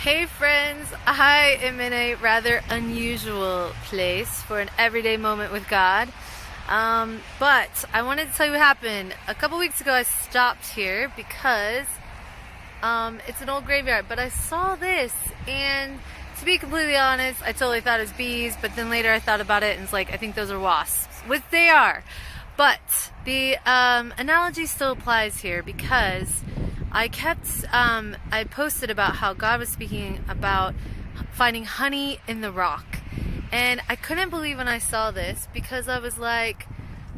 Hey friends, I am in a rather unusual place for an everyday moment with God. But I wanted to tell you what happened. A couple weeks ago I stopped here because it's an old graveyard, but I saw this, and to be completely honest, I totally thought it was bees, but then later I thought about it and it's like, I think those are wasps, which they are. But the analogy still applies here because I posted about how God was speaking about finding honey in the rock. And I couldn't believe when I saw this because I was like,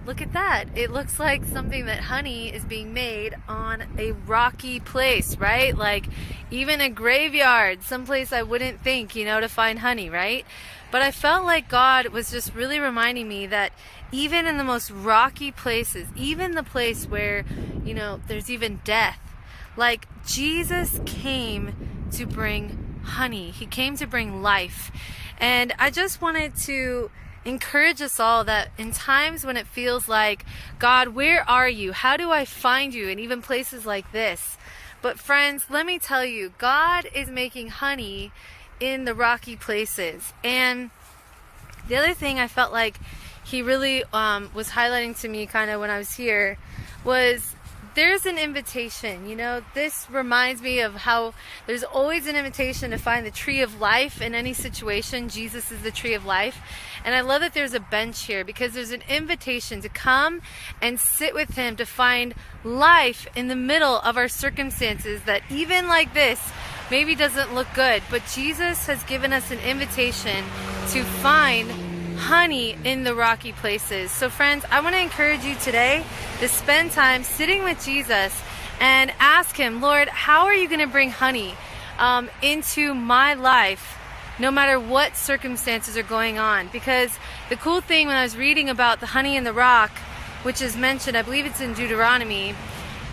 look at that. It looks like something that honey is being made on a rocky place, right? Like even a graveyard, someplace I wouldn't think, to find honey, right? But I felt like God was just really reminding me that even in the most rocky places, even the place where, there's even death, like Jesus came to bring honey. He came to bring life. And I just wanted to encourage us all that in times when it feels like, God, where are you? How do I find you? And even places like this. But friends, let me tell you, God is making honey in the rocky places. And the other thing I felt like he really was highlighting to me kind of when I was here was there's an invitation. This reminds me of how there's always an invitation to find the tree of life in any situation. Jesus is the tree of life. And I love that there's a bench here because there's an invitation to come and sit with him to find life in the middle of our circumstances that even like this maybe doesn't look good. But Jesus has given us an invitation to find honey in the rocky places. So friends, I want to encourage you today to spend time sitting with Jesus and ask him, Lord, how are you going to bring honey into my life no matter what circumstances are going on? Because the cool thing when I was reading about the honey in the rock, which is mentioned, I believe it's in Deuteronomy,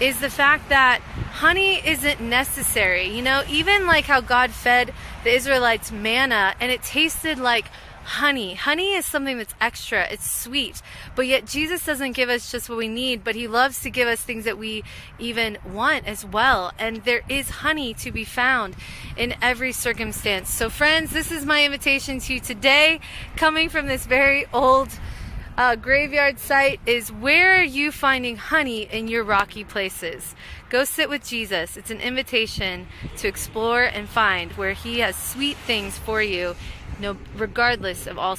is the fact that honey isn't necessary. Even like how God fed the Israelites manna and it tasted like honey. Honey is something that's extra. It's sweet. But yet Jesus doesn't give us just what we need, but he loves to give us things that we even want as well. And there is honey to be found in every circumstance. So friends, this is my invitation to you today, coming from this very old graveyard site, is where are you finding honey in your rocky places? Go sit with Jesus. It's an invitation to explore and find where he has sweet things for you, regardless of all